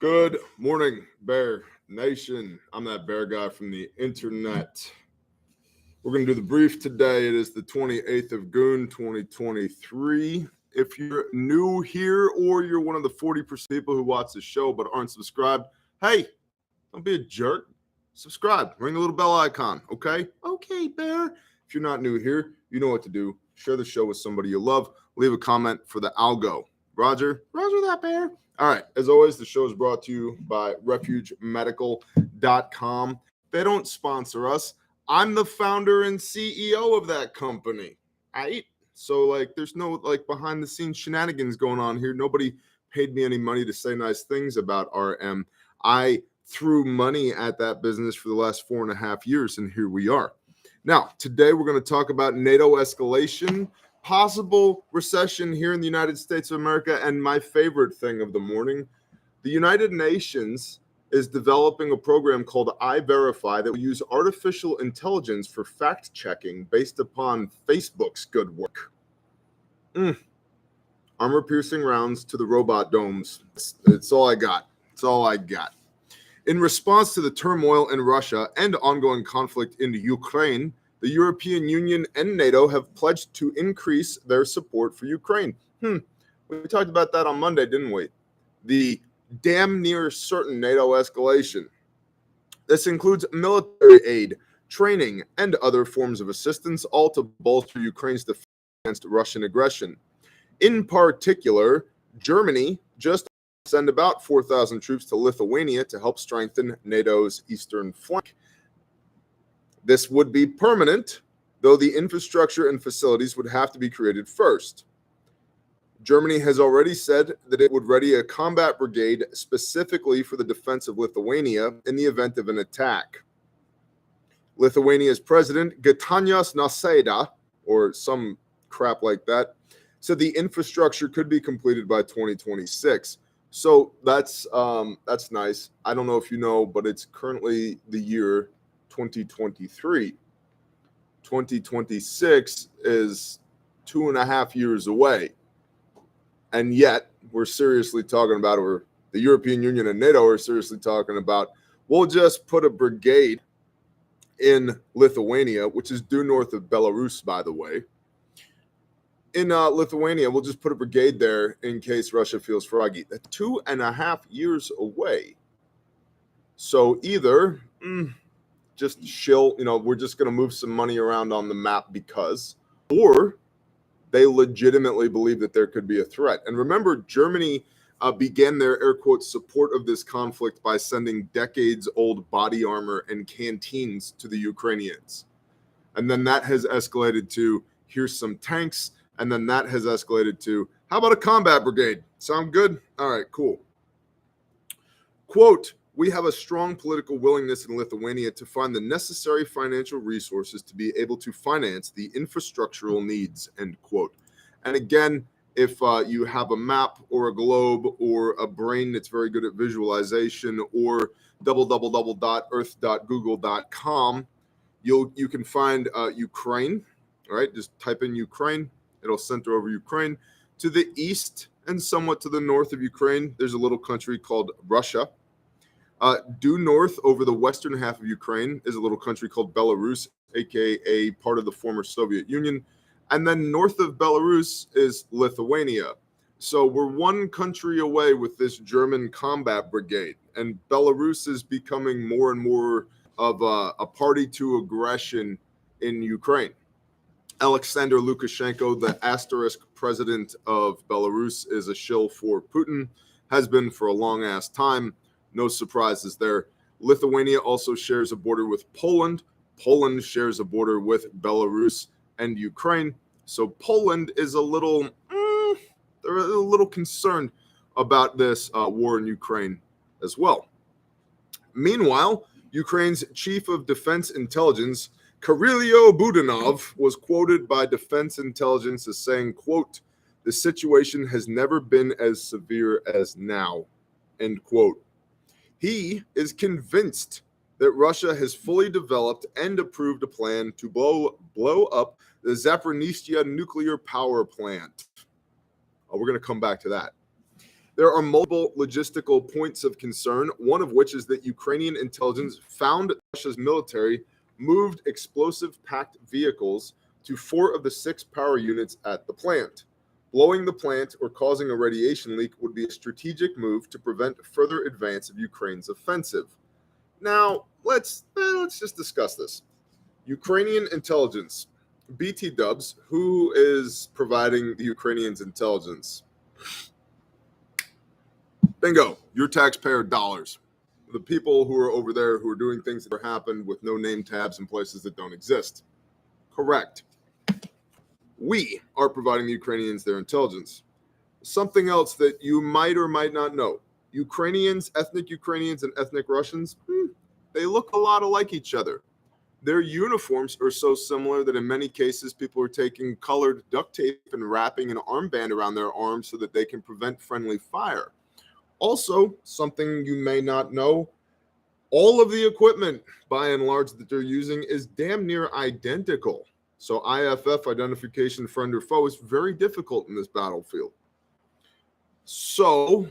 Good morning, Bear Nation. I'm that bear guy from the internet. We're going to do the brief today. It is the 28th of Goon 2023. If you're new here or you're one of the 40% people who watch the show but aren't subscribed, hey, don't be a jerk. Subscribe. Ring the little bell icon, okay? Okay, Bear. If you're not new here, you know what to do. Share the show with somebody you love. Leave a comment for the algo. Roger that, Bear. All right. As always, the show is brought to you by refugemedical.com. They don't sponsor us. I'm the founder and CEO of that company. Right? So, there's no, behind-the-scenes shenanigans going on here. Nobody paid me any money to say nice things about RM. I threw money at that business for the last 4.5 years, and here we are. Now, today we're going to talk about NATO escalation, possible recession here in the United States of America, and my favorite thing of the morning, the United Nations is developing a program called iVerify that will use artificial intelligence for fact-checking based upon Facebook's good work. Armor-piercing rounds to the robot domes. It's all I got. It's all I got. In response to the turmoil in Russia and ongoing conflict in Ukraine, the European Union and NATO have pledged to increase their support for Ukraine. We talked about that on Monday, didn't we? The damn near certain NATO escalation. This includes military aid, training, and other forms of assistance, all to bolster Ukraine's defense against Russian aggression. In particular, Germany just sent about 4,000 troops to Lithuania to help strengthen NATO's eastern flank. This would be permanent, though the infrastructure and facilities would have to be created first. Germany has already said that it would ready a combat brigade specifically for the defense of Lithuania in the event of an attack. Lithuania's president, Gitanas Nausėda, or some crap like that, said the infrastructure could be completed by 2026. So that's nice. I don't know if you know, but it's currently the year 2023. 2026 is 2.5 years away. And yet we're seriously talking about, or the European Union and NATO are seriously talking about, we'll just put a brigade in Lithuania, which is due north of Belarus, by the way. In Lithuania, we'll just put a brigade there in case Russia feels froggy. That's 2.5 years away. So either just chill, we're just going to move some money around on the map because, or they legitimately believe that there could be a threat. And remember, Germany began their air quotes support of this conflict by sending decades-old body armor and canteens to the Ukrainians. And then that has escalated to, here's some tanks. And then that has escalated to, how about a combat brigade? Sound good? All right, cool. Quote, we have a strong political willingness in Lithuania to find the necessary financial resources to be able to finance the infrastructural needs, end quote. And again, if you have a map or a globe or a brain that's very good at visualization, or www.earth.google.com, you can find Ukraine, all right? Just type in Ukraine. It'll center over Ukraine. To the east and somewhat to the north of Ukraine, there's a little country called Russia. Due north over the western half of Ukraine is a little country called Belarus, aka part of the former Soviet Union. And then north of Belarus is Lithuania. So we're one country away with this German combat brigade. And Belarus is becoming more and more of a party to aggression in Ukraine. Alexander Lukashenko, the asterisk president of Belarus, is a shill for Putin, has been for a long-ass time. No surprises there. Lithuania also shares a border with Poland. Poland shares a border with Belarus and Ukraine. So Poland is a little, they're a little concerned about this war in Ukraine as well. Meanwhile, Ukraine's chief of defense intelligence, Kirilo Budanov, was quoted by Defense Intelligence as saying, quote, the situation has never been as severe as now, end quote. He is convinced that Russia has fully developed and approved a plan to blow up the Zaporizhzhia nuclear power plant. We're going to come back to that. There are multiple logistical points of concern, one of which is that Ukrainian intelligence found Russia's military moved explosive-packed vehicles to 4 of the 6 power units at the plant. Blowing the plant or causing a radiation leak would be a strategic move to prevent further advance of Ukraine's offensive. Now, let's just discuss this. Ukrainian intelligence. BT dubs, who is providing the Ukrainians intelligence? Bingo, your taxpayer dollars. The people who are over there who are doing things that happened with no name tabs in places that don't exist. Correct. We are providing the Ukrainians their intelligence. Something else that you might or might not know. Ethnic Ukrainians and ethnic Russians, they look a lot alike each other. Their uniforms are so similar that in many cases people are taking colored duct tape and wrapping an armband around their arms so that they can prevent friendly fire. Also, something you may not know, all of the equipment, by and large, that they're using is damn near identical. So IFF, identification friend or foe, is very difficult in this battlefield. So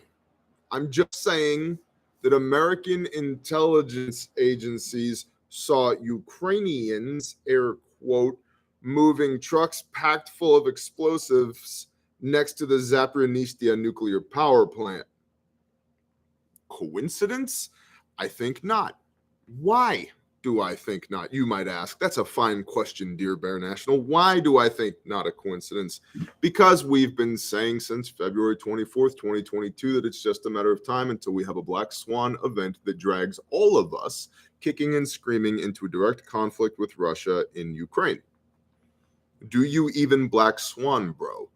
I'm just saying that American intelligence agencies saw Ukrainians, air quote, moving trucks packed full of explosives next to the Zaporizhzhia nuclear power plant. Coincidence? I think not. Why do I think not? You might ask. That's a fine question, dear Bear National. Why do I think not a coincidence? Because we've been saying since February 24th, 2022, that it's just a matter of time until we have a black swan event that drags all of us kicking and screaming into a direct conflict with Russia in Ukraine. Do you even black swan, bro?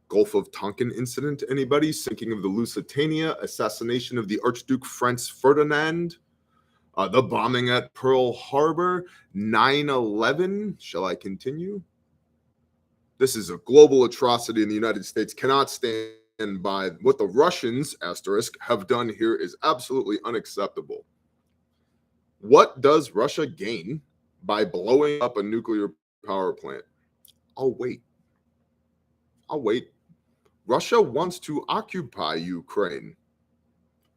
Gulf of Tonkin incident, anybody? Sinking of the Lusitania, assassination of the Archduke Franz Ferdinand, the bombing at Pearl Harbor, 9/11. Shall I continue? This is a global atrocity, and the United States cannot stand by. What the Russians, asterisk, have done here is absolutely unacceptable. What does Russia gain by blowing up a nuclear power plant? I'll wait. Russia wants to occupy Ukraine.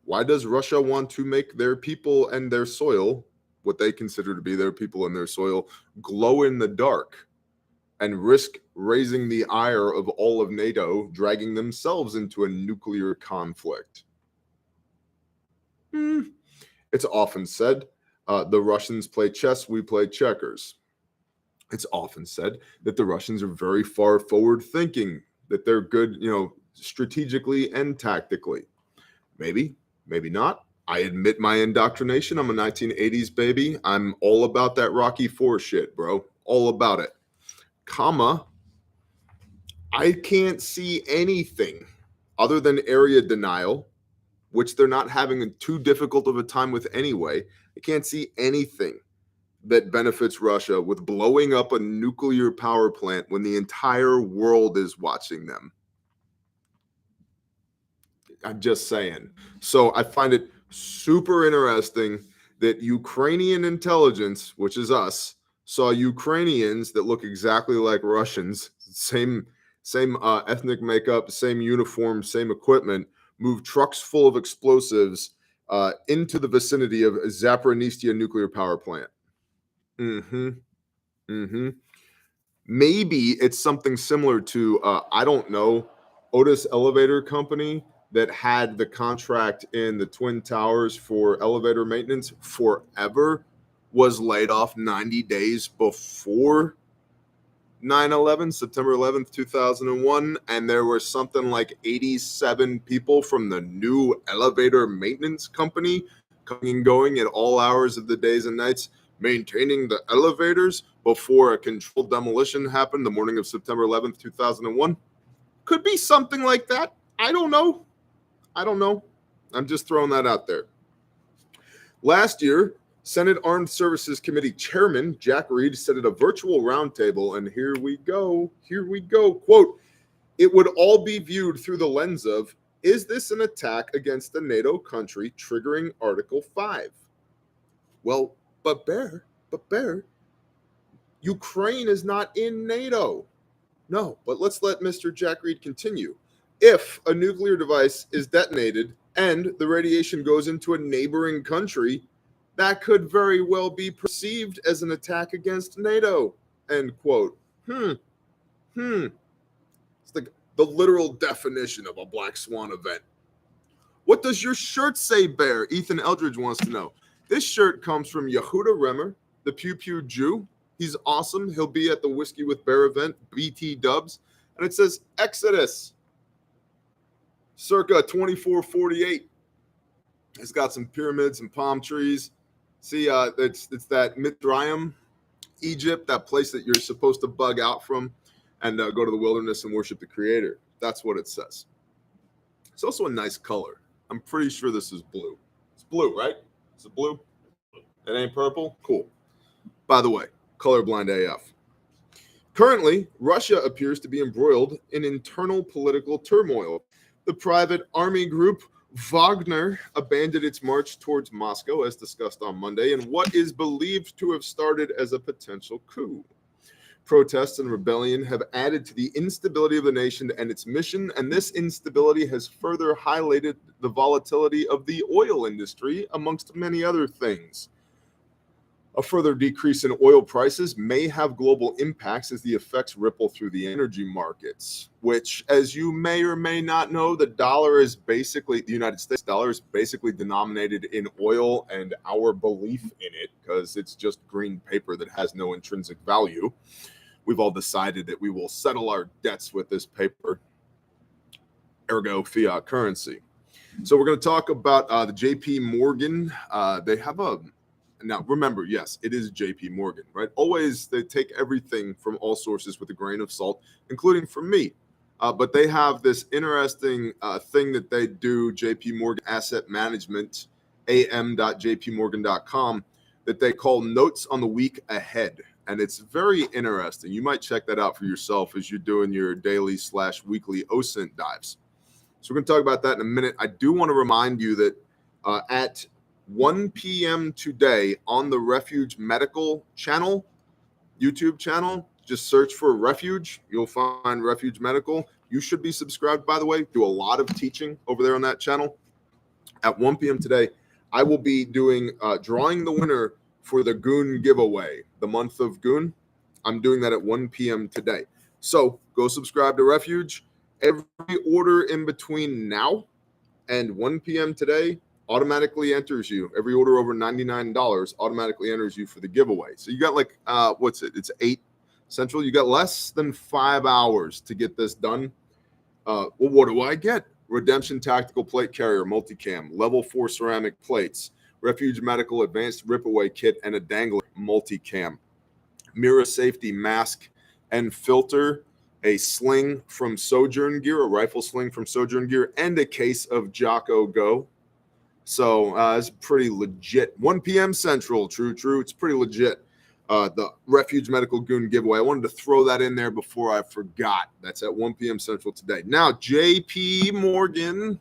Why does Russia want to make their people and their soil, what they consider to be their people and their soil, glow in the dark and risk raising the ire of all of NATO, dragging themselves into a nuclear conflict? It's often said the Russians play chess, we play checkers. It's often said that the Russians are very far forward thinking, that they're good, strategically and tactically. Maybe not. I admit my indoctrination. I'm a 1980s baby. I'm all about that Rocky IV shit, bro. All about it. I can't see anything other than area denial, which they're not having too difficult of a time with anyway. I can't see anything that benefits Russia with blowing up a nuclear power plant when the entire world is watching them. I'm just saying. So I find it super interesting that Ukrainian intelligence, which is us, saw Ukrainians that look exactly like Russians, same ethnic makeup, same uniform, same equipment, move trucks full of explosives into the vicinity of Zaporizhzhia nuclear power plant. Maybe it's something similar to, I don't know, Otis Elevator Company that had the contract in the Twin Towers for elevator maintenance forever, was laid off 90 days before 9/11, September 11th, 2001, and there were something like 87 people from the new elevator maintenance company coming and going at all hours of the days and nights, maintaining the elevators before a controlled demolition happened the morning of September 11th, 2001. Could be something like that. I don't know. I'm just throwing that out there. Last year, Senate Armed Services Committee Chairman Jack Reed said at a virtual roundtable, and here we go, quote, "It would all be viewed through the lens of, is this an attack against a NATO country triggering Article 5? Well, but Bear, Ukraine is not in NATO. No, but let's let Mr. Jack Reed continue. If a nuclear device is detonated and the radiation goes into a neighboring country, that could very well be perceived as an attack against NATO. End quote. It's the literal definition of a black swan event. What does your shirt say, Bear? Ethan Eldridge wants to know. This shirt comes from Yehuda Remmer, the Pew Pew Jew. He's awesome. He'll be at the Whiskey with Bear event, BT Dubs. And it says Exodus, circa 2448. It's got some pyramids and palm trees. See, it's that Mitzrayim, Egypt, that place that you're supposed to bug out from and go to the wilderness and worship the Creator. That's what it says. It's also a nice color. I'm pretty sure this is blue. It's blue, right? Is it blue? It ain't purple? Cool. By the way, colorblind AF. Currently, Russia appears to be embroiled in internal political turmoil. The private army group Wagner abandoned its march towards Moscow, as discussed on Monday, in what is believed to have started as a potential coup. Protests and rebellion have added to the instability of the nation and its mission, and this instability has further highlighted the volatility of the oil industry, amongst many other things. A further decrease in oil prices may have global impacts as the effects ripple through the energy markets, which, as you may or may not know, the United States dollar is basically denominated in oil and our belief in it, because it's just green paper that has no intrinsic value. We've all decided that we will settle our debts with this paper, ergo fiat currency. So we're going to talk about the JP Morgan. They have now remember, yes, it is JP Morgan, right? Always they take everything from all sources with a grain of salt, including from me. But they have this interesting thing that they do, JP Morgan Asset Management, am.jpmorgan.com, that they call Notes on the Week Ahead. And it's very interesting. You might check that out for yourself as you're doing your daily/weekly OSINT dives. So we're going to talk about that in a minute. I do want to remind you that at 1 p.m. today on the Refuge Medical channel, YouTube channel, just search for Refuge. You'll find Refuge Medical. You should be subscribed, by the way. Do a lot of teaching over there on that channel. At 1 p.m. today, I will be doing drawing the winner for the Goon giveaway, the month of Goon. I'm doing that at 1 p.m. today. So go subscribe to Refuge. Every order in between now and 1 p.m. today automatically enters you. Every order over $99 automatically enters you for the giveaway. So you got like, It's 8 Central. You got less than 5 hours to get this done. Well, what do I get? Redemption Tactical Plate Carrier Multicam, Level 4 ceramic plates, Refuge Medical Advanced Rip-Away Kit, and a Dangler Multicam, Mirror Safety Mask and Filter, a sling from Sojourn Gear, a rifle sling from Sojourn Gear, and a case of Jocko Go. So it's pretty legit. 1 p.m. Central, true. It's pretty legit. The Refuge Medical Goon giveaway. I wanted to throw that in there before I forgot. That's at 1 p.m. Central today. Now, JP Morgan.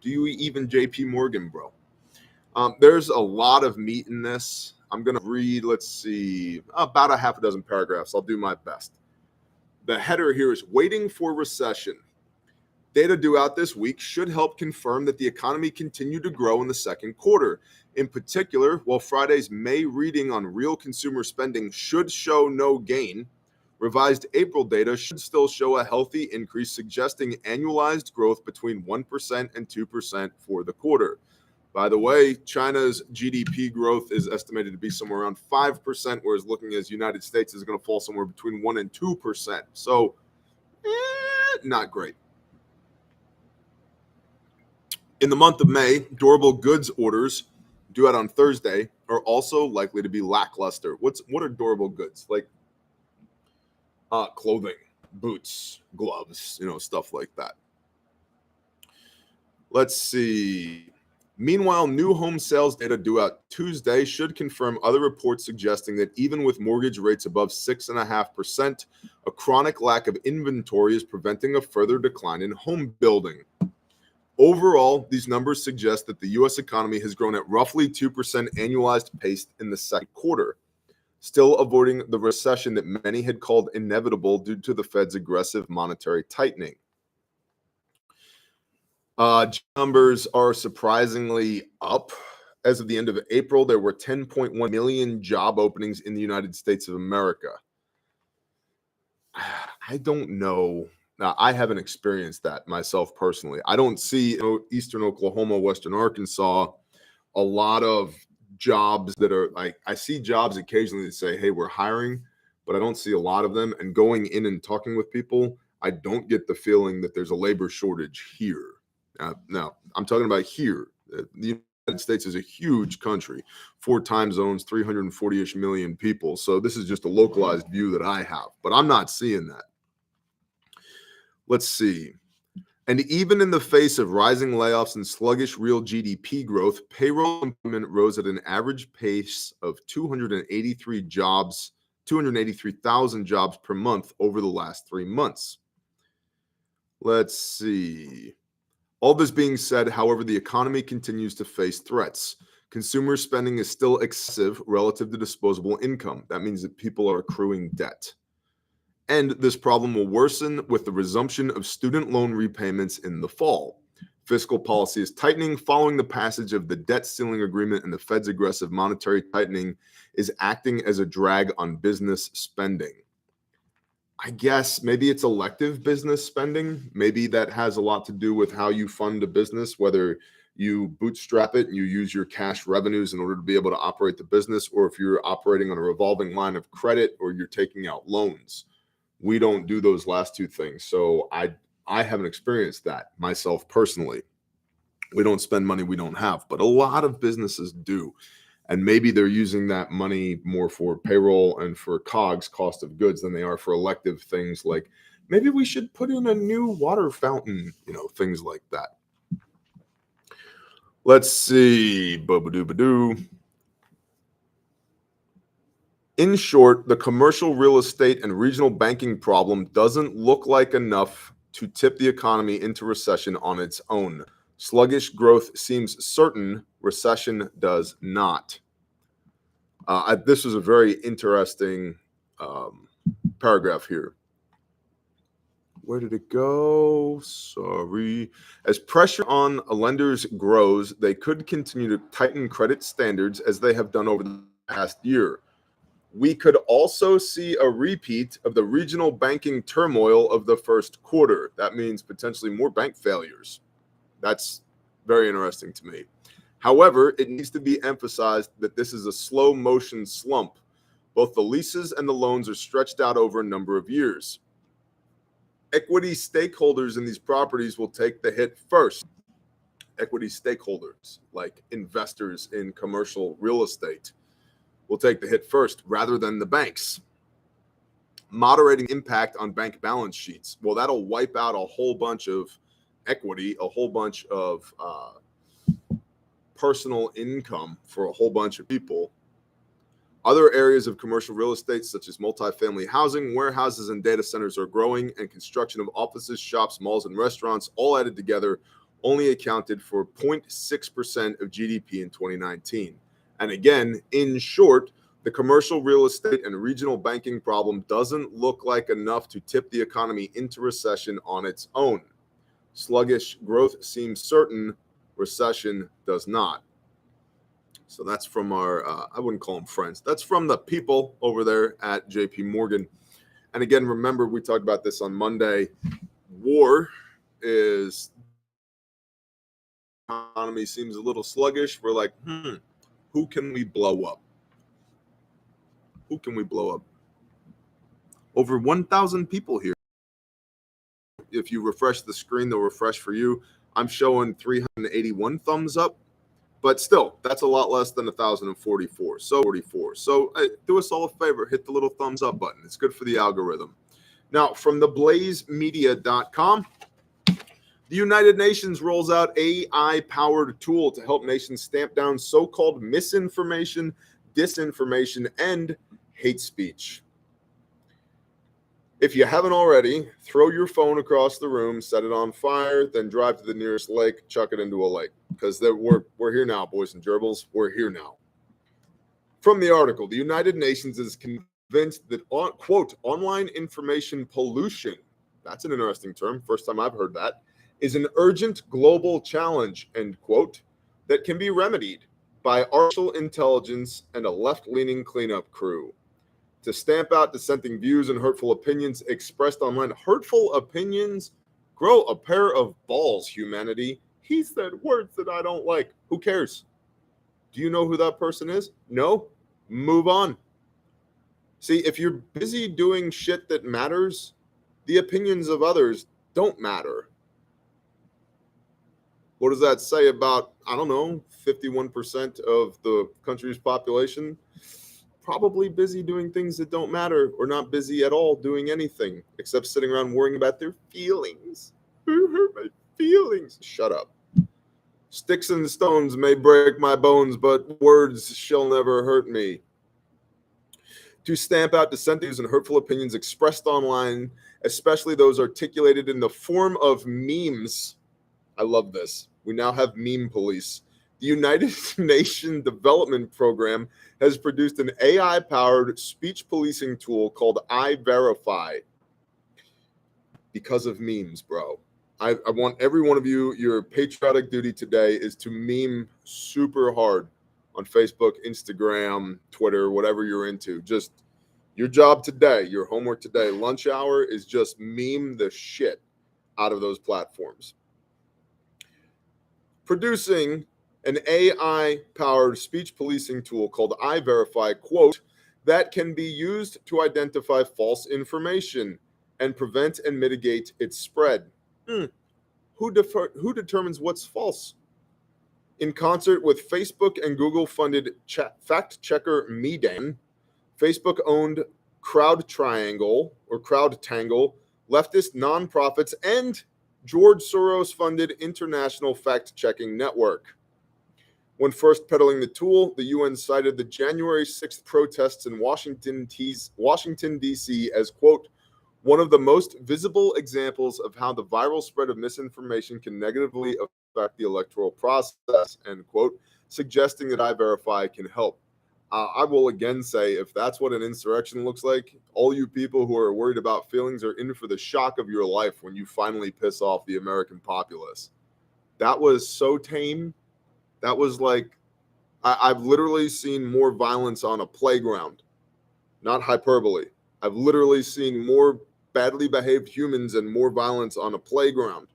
Do you even JP Morgan, bro? There's a lot of meat in this. I'm going to read, let's see, about a half a dozen paragraphs. I'll do my best. The header here is Waiting for Recession. Data due out this week should help confirm that the economy continued to grow in the second quarter. In particular, while Friday's May reading on real consumer spending should show no gain, revised April data should still show a healthy increase, suggesting annualized growth between 1% and 2% for the quarter. By the way, China's GDP growth is estimated to be somewhere around 5%, whereas looking as United States is going to fall somewhere between 1 and 2%. So, not great. In the month of May, durable goods orders due out on Thursday are also likely to be lackluster. What are durable goods? Like clothing, boots, gloves, stuff like that. Let's see. Meanwhile, new home sales data due out Tuesday should confirm other reports suggesting that even with mortgage rates above 6.5%, a chronic lack of inventory is preventing a further decline in home building. Overall, these numbers suggest that the U.S. economy has grown at roughly 2% annualized pace in the second quarter, still avoiding the recession that many had called inevitable due to the Fed's aggressive monetary tightening. Numbers are surprisingly up. As of the end of April, there were 10.1 million job openings in the United States of America. I don't know. Now, I haven't experienced that myself personally. I don't see Eastern Oklahoma, Western Arkansas, a lot of jobs that are like, I see jobs occasionally that say, hey, we're hiring, but I don't see a lot of them. And going in and talking with people, I don't get the feeling that there's a labor shortage here. Now, I'm talking about here. The United States is a huge country, 4 time zones, 340-ish million people. So this is just a localized view that I have, but I'm not seeing that. Let's see. And even in the face of rising layoffs and sluggish real GDP growth, payroll employment rose at an average pace of 283,000 jobs per month over the last 3 months. Let's see. All this being said, however, the economy continues to face threats. Consumer spending is still excessive relative to disposable income. That means that people are accruing debt. And this problem will worsen with the resumption of student loan repayments in the fall. Fiscal policy is tightening following the passage of the debt ceiling agreement, and the Fed's aggressive monetary tightening is acting as a drag on business spending. I guess maybe it's elective business spending. Maybe that has a lot to do with how you fund a business, whether you bootstrap it and you use your cash revenues in order to be able to operate the business, or if you're operating on a revolving line of credit or you're taking out loans. We don't do those last two things. So I haven't experienced that myself personally. We don't spend money we don't have, but a lot of businesses do. And maybe they're using that money more for payroll and for COGS, cost of goods, than they are for elective things like maybe we should put in a new water fountain, things like that. Let's see. Boo-ba-doo-ba-doo. In short, the commercial real estate and regional banking problem doesn't look like enough to tip the economy into recession on its own. Sluggish growth seems certain, recession does not. This was a very interesting paragraph here. Where did it go? Sorry. As pressure on lenders grows, they could continue to tighten credit standards as they have done over the past year. We could also see a repeat of the regional banking turmoil of the first quarter. That means potentially more bank failures. That's very interesting to me. However, it needs to be emphasized that this is a slow motion slump. Both the leases and the loans are stretched out over a number of years. Equity stakeholders in these properties will take the hit first. Equity stakeholders, like investors in commercial real estate, will take the hit first rather than the banks. Moderating impact on bank balance sheets. Well, that'll wipe out a whole bunch of equity, a whole bunch of personal income for a whole bunch of people. Other areas of commercial real estate, such as multifamily housing, warehouses, and data centers are growing, and construction of offices, shops, malls, and restaurants, all added together, only accounted for 0.6% of GDP in 2019. And again, in short, the commercial real estate and regional banking problem doesn't look like enough to tip the economy into recession on its own. Sluggish growth seems certain, recession does not. So that's from our, I wouldn't call them friends. That's from the people over there at JP Morgan. And again, remember, we talked about this on Monday. War is, economy seems a little sluggish. We're like, who can we blow up? Who can we blow up? Over 1,000 people here. If you refresh the screen, they'll refresh for you. I'm showing 381 thumbs up, but still, that's a lot less than 1,044. So 44. So do us all a favor, hit the little thumbs up button. It's good for the algorithm. Now, from theblazemedia.com, the United Nations rolls out AI-powered tool to help nations stamp down so-called misinformation, disinformation, and hate speech. If you haven't already, throw your phone across the room, set it on fire, then drive to the nearest lake, chuck it into a lake. Because we're here now, boys and gerbils. We're here now. From the article, the United Nations is convinced that, quote, online information pollution, that's an interesting term, first time I've heard that, is an urgent global challenge, end quote, that can be remedied by artificial intelligence and a left-leaning cleanup crew. To stamp out dissenting views and hurtful opinions expressed online. Hurtful opinions? Grow a pair of balls, humanity. He said words that I don't like. Who cares? Do you know who that person is? No? Move on. See, if you're busy doing shit that matters, the opinions of others don't matter. What does that say about, I don't know, 51% of the country's population? Probably busy doing things that don't matter, or not busy at all doing anything except sitting around worrying about their feelings. Who hurt my feelings? Shut up. Sticks and stones may break my bones, but words shall never hurt me. To stamp out dissenting views and hurtful opinions expressed online, especially those articulated in the form of memes. I love this. We now have meme police. The United Nations Development Program has produced an AI-powered speech policing tool called iVerify. Because of memes, bro. I want every one of you, your patriotic duty today is to meme super hard on Facebook, Instagram, Twitter, whatever you're into. Just your job today, your homework today, lunch hour is just meme the shit out of those platforms. Producing an AI-powered speech policing tool called iVerify, quote, that can be used to identify false information and prevent and mitigate its spread. Who determines what's false? In concert with Facebook and Google-funded fact checker Medan, Facebook-owned CrowdTangle, leftist nonprofits, and George Soros-funded international fact-checking network. When first peddling the tool, the UN cited the January 6th protests in Washington, D.C. as, quote, one of the most visible examples of how the viral spread of misinformation can negatively affect the electoral process, end quote, suggesting that iVerify can help. I will again say, if that's what an insurrection looks like, all you people who are worried about feelings are in for the shock of your life when you finally piss off the American populace. That was so tame. That was like, I've literally seen more violence on a playground, not hyperbole. I've literally seen more badly behaved humans and more violence on a playground.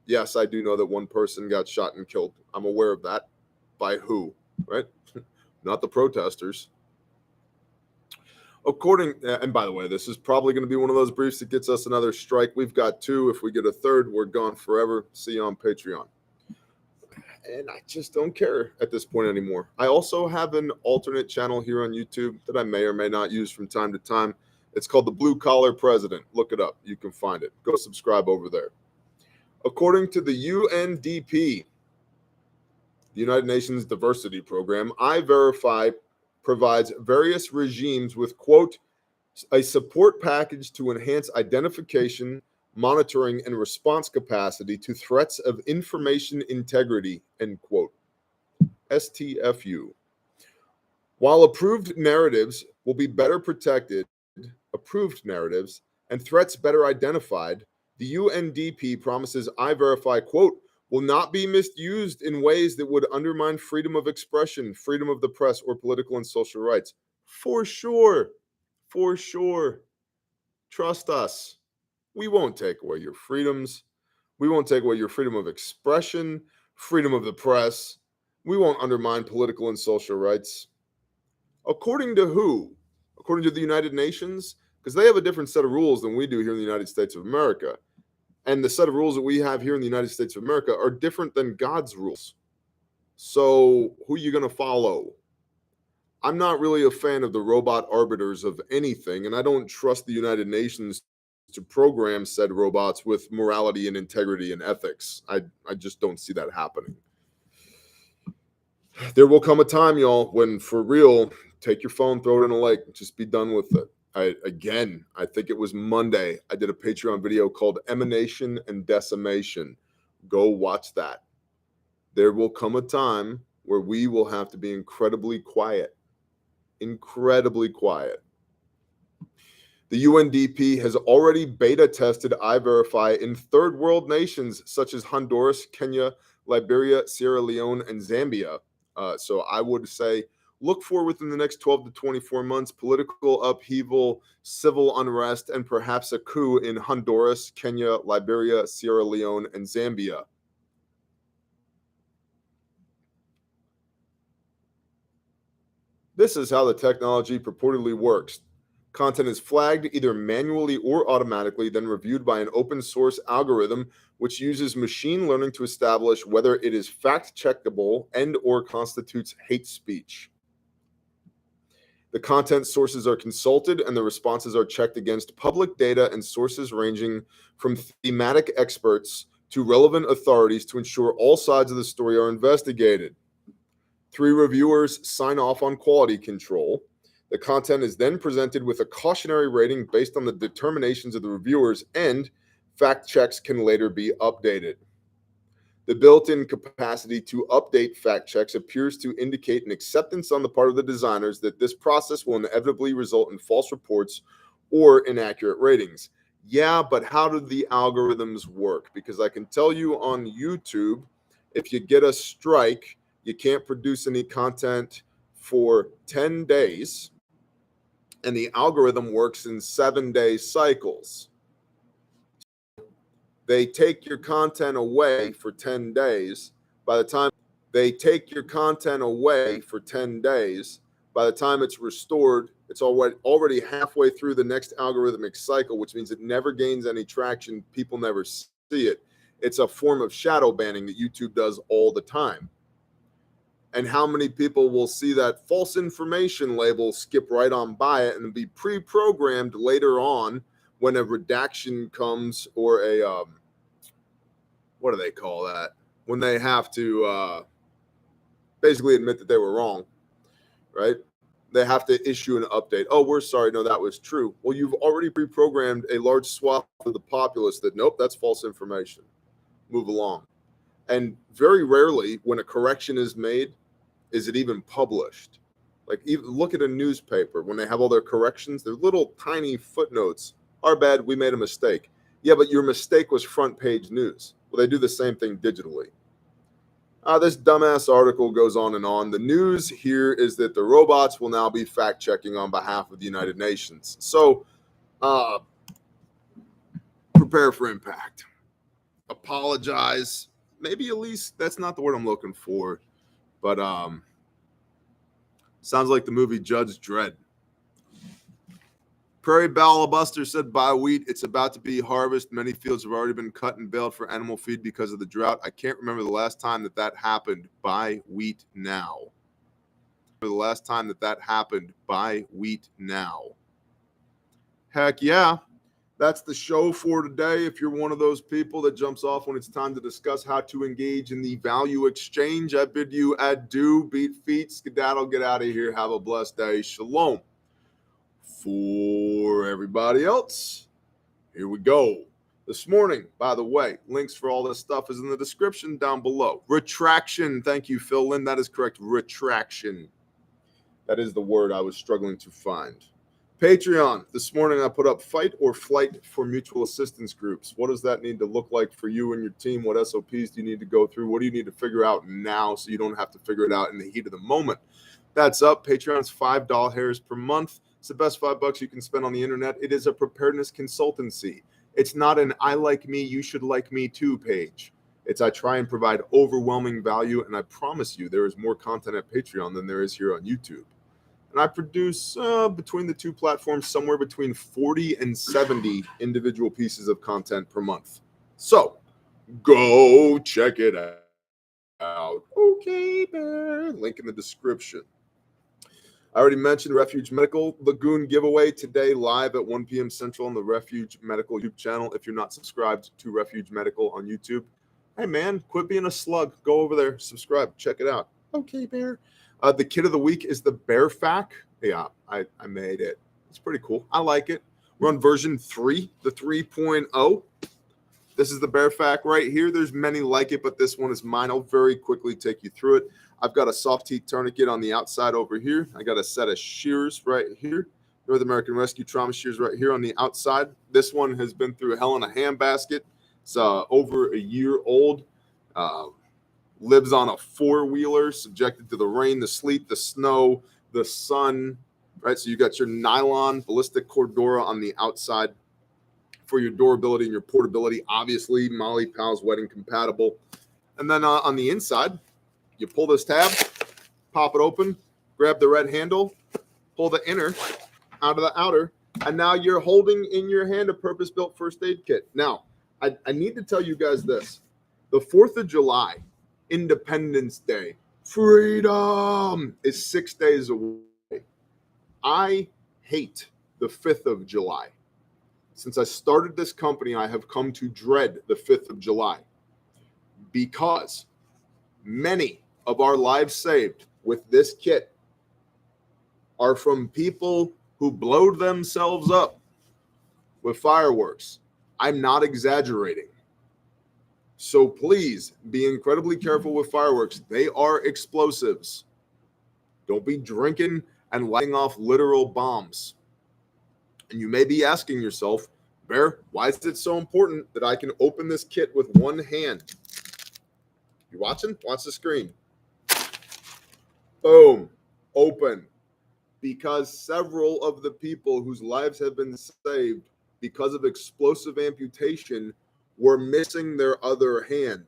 Yes, I do know that one person got shot and killed. I'm aware of that. By who, right? Not the protesters. And by the way, this is probably going to be one of those briefs that gets us another strike. We've got two. If we get a third, we're gone forever. See you on Patreon. And I just don't care at this point anymore. I also have an alternate channel here on YouTube that I may or may not use from time to time. It's called The Blue Collar President. Look it up. You can find it. Go subscribe over there. According to the UNDP, the United Nations Diversity Program, iVerify provides various regimes with, quote, a support package to enhance identification, monitoring, and response capacity to threats of information integrity, end quote. STFU. While approved narratives will be better protected, and threats better identified, the UNDP promises iVerify, quote, will not be misused in ways that would undermine freedom of expression, freedom of the press, or political and social rights. For sure. For sure. Trust us. We won't take away your freedoms. We won't take away your freedom of expression, freedom of the press. We won't undermine political and social rights. According to who? According to the United Nations? Because they have a different set of rules than we do here in the United States of America. And the set of rules that we have here in the United States of America are different than God's rules. So who are you going to follow? I'm not really a fan of the robot arbiters of anything, and I don't trust the United Nations to program said robots with morality and integrity and ethics. I just don't see that happening. There will come a time, y'all, when for real, take your phone, throw it in a lake, just be done with it. I think it was Monday, I did a Patreon video called Emanation and Decimation. Go watch that. There will come a time where we will have to be incredibly quiet. Incredibly quiet. The UNDP has already beta tested iVerify in third world nations such as Honduras, Kenya, Liberia, Sierra Leone, and Zambia. So I would say look for within the next 12 to 24 months political upheaval, civil unrest, and perhaps a coup in Honduras, Kenya, Liberia, Sierra Leone, and Zambia. This is how the technology purportedly works. Content is flagged either manually or automatically, then reviewed by an open source algorithm which uses machine learning to establish whether it is fact checkable and or constitutes hate speech. The content sources are consulted and the responses are checked against public data and sources ranging from thematic experts to relevant authorities to ensure all sides of the story are investigated. 3 reviewers sign off on quality control. The content is then presented with a cautionary rating based on the determinations of the reviewers, and fact checks can later be updated. The built-in capacity to update fact checks appears to indicate an acceptance on the part of the designers that this process will inevitably result in false reports or inaccurate ratings. Yeah, but how do the algorithms work? Because I can tell you on YouTube, if you get a strike, you can't produce any content for 10 days, and the algorithm works in 7-day cycles. They take your content away for 10 days. By the time it's restored, it's already halfway through the next algorithmic cycle, which means it never gains any traction. People never see it. It's a form of shadow banning that YouTube does all the time. And how many people will see that false information label, skip right on by it, and be pre-programmed later on when a redaction comes, or a what do they call that? When they have to basically admit that they were wrong, right? They have to issue an update. Oh, we're sorry. No, that was true. Well, you've already pre-programmed a large swath of the populace that, nope, that's false information. Move along. And very rarely, when a correction is made, is it even published. Like, even look at a newspaper when they have all their corrections, they're little tiny footnotes. Our bad, we made a mistake. Yeah, but your mistake was front page news. Well, they do the same thing digitally. This dumbass article goes on and on. The news here is that the robots will now be fact checking on behalf of the United Nations. So, prepare for impact. Apologize. Maybe at least that's not the word I'm looking for. But sounds like the movie Judge Dredd. Prairie Ballabuster said, buy wheat. It's about to be harvest. Many fields have already been cut and baled for animal feed because of the drought. I can't remember the last time that happened. Buy wheat now. Buy wheat now. Heck yeah. That's the show for today. If you're one of those people that jumps off when it's time to discuss how to engage in the value exchange, I bid you adieu, beat feet, skedaddle, get out of here. Have a blessed day. Shalom. For everybody else, here we go. This morning, by the way, links for all this stuff is in the description down below. Retraction. Thank you, Phil Lynn. That is correct. Retraction. That is the word I was struggling to find. Patreon. This morning I put up fight or flight for mutual assistance groups. What does that need to look like for you and your team? What SOPs do you need to go through? What do you need to figure out now so you don't have to figure it out in the heat of the moment? That's up. Patreon's $5 per month. It's the best $5 you can spend on the internet. It is a preparedness consultancy. It's not an I like me, you should like me too page. It's I try and provide overwhelming value, and I promise you there is more content at Patreon than there is here on YouTube. And I produce between the two platforms somewhere between 40 and 70 individual pieces of content per month. So go check it out. Okay, bear. Link in the description. I already mentioned Refuge Medical Lagoon giveaway today live at 1 p.m. Central on the Refuge Medical YouTube channel. If you're not subscribed to Refuge Medical on YouTube, hey, man, quit being a slug. Go over there, subscribe, check it out. Okay, bear. The kit of the week is the Bear Fac. Yeah, I made it. It's pretty cool. I like it. We're on version 3, the 3.0. This is the Bear Fac right here. There's many like it, but this one is mine. I'll very quickly take you through it. I've got a soft teeth tourniquet on the outside over here. I got a set of shears right here. North American Rescue trauma shears right here on the outside. This one has been through hell in a handbasket. It's over a year old. Lives on a four-wheeler, subjected to the rain, the sleet, the snow, the sun, right? So you got your nylon ballistic Cordura on the outside for your durability and your portability. Obviously, Molly Powell's wedding compatible. And then on the inside, you pull this tab, pop it open, grab the red handle, pull the inner out of the outer, and now you're holding in your hand a purpose-built first aid kit. Now, I need to tell you guys this. The 4th of July, Independence Day, freedom is 6 days away. I hate the 5th of July. Since I started this company, I have come to dread the 5th of July because many of our lives saved with this kit are from people who blowed themselves up with fireworks. I'm not exaggerating. So please be incredibly careful with fireworks. They are explosives. Don't be drinking and lighting off literal bombs. And you may be asking yourself, Bear, why is it so important that I can open this kit with one hand? You watching? Watch the screen. Boom. Open. Because several of the people whose lives have been saved because of explosive amputation were missing their other hand.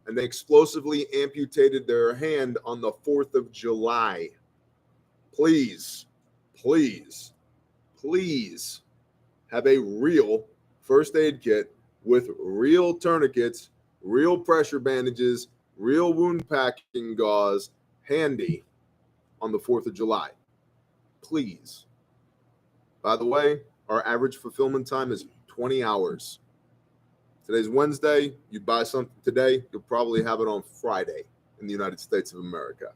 And they explosively amputated their hand on the 4th of July. Please, please, please have a real first aid kit with real tourniquets, real pressure bandages, real wound packing gauze handy on the 4th of July. Please. By the way, our average fulfillment time is 20 hours. Today's Wednesday. You buy something today, you'll probably have it on Friday in the United States of America.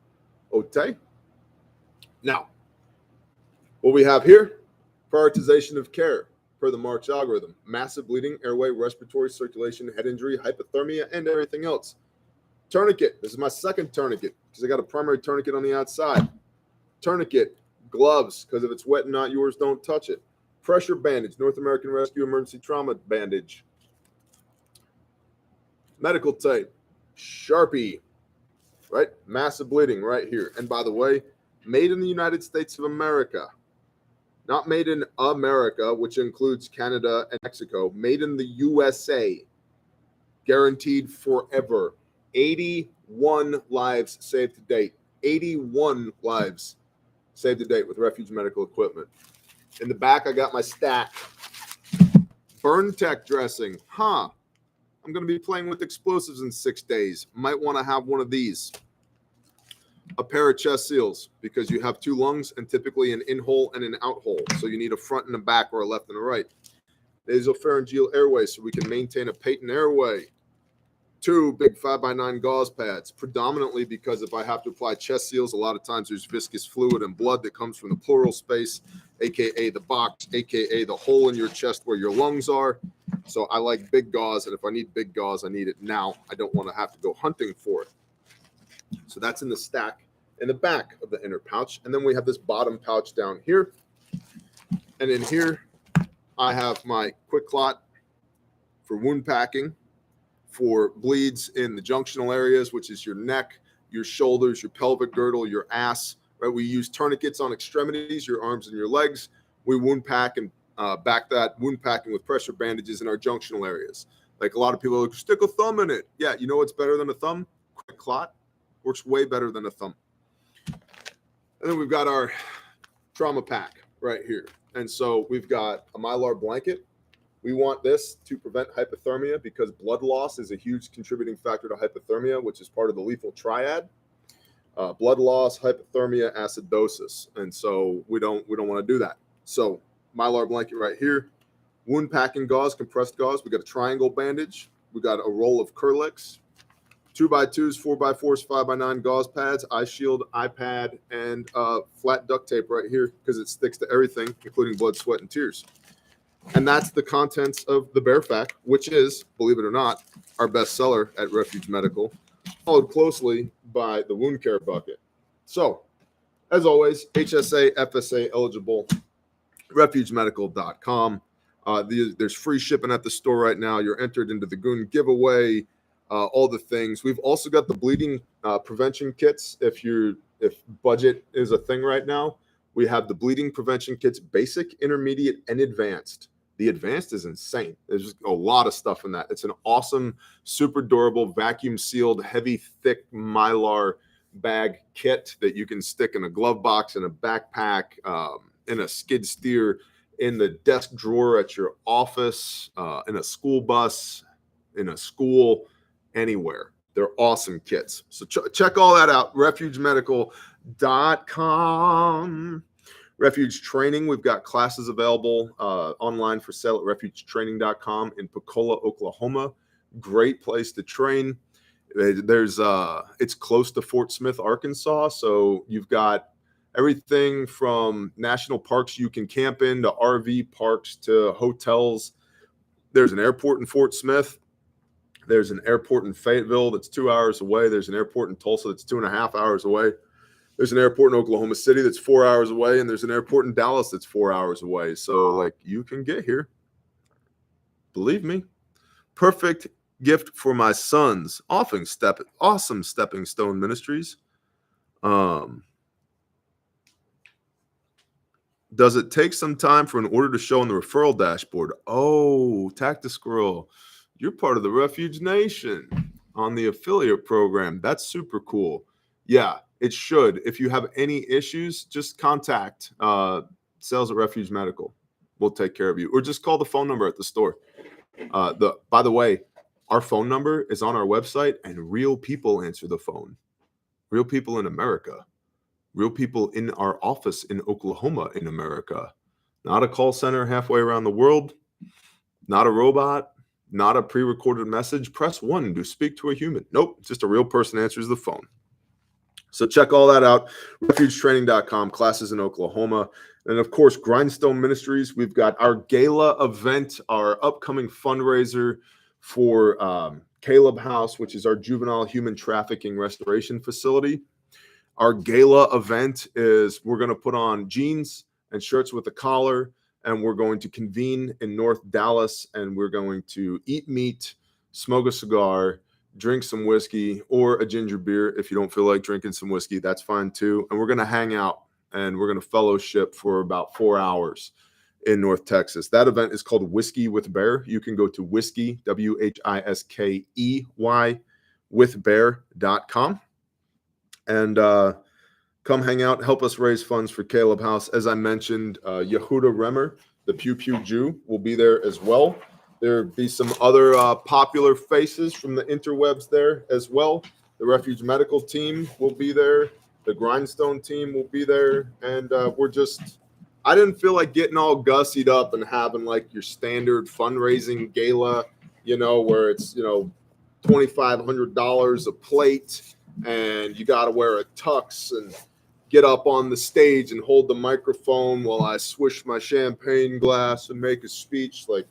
Okay? Now, what we have here, prioritization of care per the March algorithm. Massive bleeding, airway, respiratory, circulation, head injury, hypothermia, and everything else. Tourniquet. This is my second tourniquet because I got a primary tourniquet on the outside. Tourniquet, gloves, because if it's wet and not yours, don't touch it. Pressure bandage, North American Rescue Emergency Trauma bandage. Medical tape, Sharpie, right? Massive bleeding right here. And by the way, made in the United States of America. Not made in America, which includes Canada and Mexico. Made in the USA. Guaranteed forever. 81 lives saved to date. 81 lives saved to date with Refuge Medical Equipment. In the back, I got my stack. Burn Tech dressing. I'm going to be playing with explosives in 6 days. Might want to have one of these. A pair of chest seals because you have two lungs and typically an in hole and an out hole. So you need a front and a back or a left and a right. Nasopharyngeal airway so we can maintain a patent airway. 2 big 5x9 gauze pads, predominantly because if I have to apply chest seals, a lot of times there's viscous fluid and blood that comes from the pleural space, aka the box, aka the hole in your chest where your lungs are. So I like big gauze, and if I need big gauze, I need it now. I don't want to have to go hunting for it. So that's in the stack in the back of the inner pouch. And then we have this bottom pouch down here. And in here, I have my quick clot for wound packing, for bleeds in the junctional areas, which is your neck, your shoulders, your pelvic girdle, your ass, right? We use tourniquets on extremities, your arms and your legs. We wound pack and back that wound packing with pressure bandages in our junctional areas. Like a lot of people are like, stick a thumb in it. Yeah, you know what's better than a thumb? Quick clot works way better than a thumb. And then we've got our trauma pack right here. And so we've got a Mylar blanket. We want this to prevent hypothermia because blood loss is a huge contributing factor to hypothermia, which is part of the lethal triad. Blood loss, hypothermia, acidosis. And so we don't want to do that. So Mylar blanket right here. Wound packing gauze, compressed gauze. We got a triangle bandage. We got a roll of Kerlix. 2x2s, 4x4s, 5x9 gauze pads, eye shield, iPad, and flat duct tape right here because it sticks to everything, including blood, sweat, and tears. And that's the contents of the Bear Fac, which is, believe it or not, our best seller at Refuge Medical, followed closely by the wound care bucket. So As always, HSA, FSA eligible, refugemedical.com. There's free shipping at the store right now. You're entered into the Goon giveaway, all the things. We've also got the bleeding prevention kits. If budget is a thing right now, we have the bleeding prevention kits, basic, intermediate, and advanced. The advanced is insane. There's just a lot of stuff in that. It's an awesome, super durable, vacuum sealed, heavy, thick Mylar bag kit that you can stick in a glove box, in a backpack, in a skid steer, in the desk drawer at your office, in a school bus, in a school, anywhere. They're awesome kits. So check all that out. refugemedical.com. Refuge Training, we've got classes available online for sale at refugetraining.com in Pecola, Oklahoma. Great place to train. It's close to Fort Smith, Arkansas, so you've got everything from national parks you can camp in to RV parks to hotels. There's an airport in Fort Smith. There's an airport in Fayetteville that's 2 hours away. There's an airport in Tulsa that's 2.5 hours away. There's an airport in Oklahoma City that's 4 hours away, and there's an airport in Dallas that's 4 hours away. So, like, you can get here. Believe me. Perfect gift for my sons. Awesome stepping stone ministries. Does it take some time for an order to show on the referral dashboard? Oh, Tactisquirrel, you're part of the Refuge Nation on the affiliate program. That's super cool. Yeah. It should. If you have any issues, just contact sales at Refuge Medical. We'll take care of you. Or just call the phone number at the store. By the way, our phone number is on our website, and real people answer the phone. Real people in America. Real people in our office in Oklahoma in America. Not a call center halfway around the world. Not a robot. Not a pre-recorded message. Press 1 to speak to a human. Nope. Just a real person answers the phone. So check all that out, refugetraining.com, classes in Oklahoma. And, of course, Grindstone Ministries. We've got our gala event, our upcoming fundraiser for Caleb House, which is our juvenile human trafficking restoration facility. Our gala event is we're going to put on jeans and shirts with a collar, and we're going to convene in North Dallas, and we're going to eat meat, smoke a cigar, drink some whiskey or a ginger beer. If you don't feel like drinking some whiskey, that's fine too. And we're going to hang out and we're going to fellowship for about 4 hours in North Texas. That event is called Whiskey with Bear. You can go to whiskey, WHISKEY, with bear.com and come hang out, help us raise funds for Caleb House. As I mentioned, Yehuda Remmer, the Pew Pew Jew, will be there as well. There'll be some other popular faces from the interwebs there as well. The Refuge Medical team will be there. The Grindstone team will be there. And I didn't feel like getting all gussied up and having like your standard fundraising gala, where it's, $2,500 a plate and you got to wear a tux and get up on the stage and hold the microphone while I swish my champagne glass and make a speech. Like,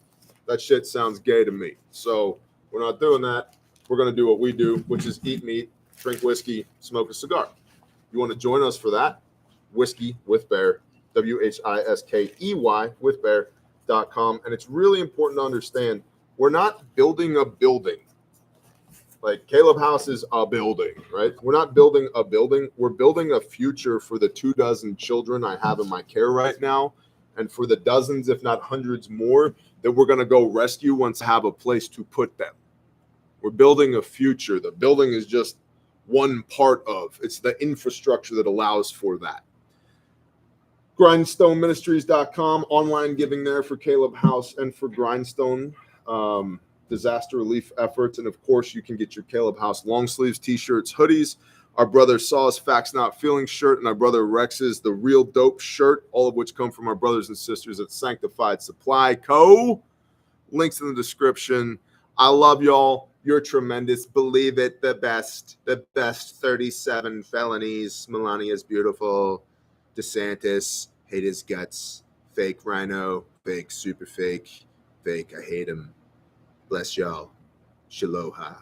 that shit sounds gay to me. So we're not doing that. We're going to do what we do, which is eat meat, drink whiskey, smoke a cigar. You want to join us for that? Whiskey with Bear, WHISKEY with bear.com. And it's really important to understand we're not building a building. Like Caleb House is a building, right? We're not building a building. We're building a future for the 24 children I have in my care right now. And for the dozens, if not hundreds more, that we're going to go rescue once I have a place to put them. We're building a future. The building is just one part of. It's the infrastructure that allows for that. GrindstoneMinistries.com, online giving there for Caleb House and for Grindstone disaster relief efforts. And of course, you can get your Caleb House long sleeves, t-shirts, hoodies. Our brother Saw's Facts Not Feeling shirt and our brother Rex's The Real Dope shirt, all of which come from our brothers and sisters at Sanctified Supply Co. Links in the description. I love y'all. You're tremendous. Believe it. The best. The best 37 felonies. Melania's beautiful. DeSantis. Hate his guts. Fake Rhino. Fake. Super fake. Fake. I hate him. Bless y'all. Shaloha.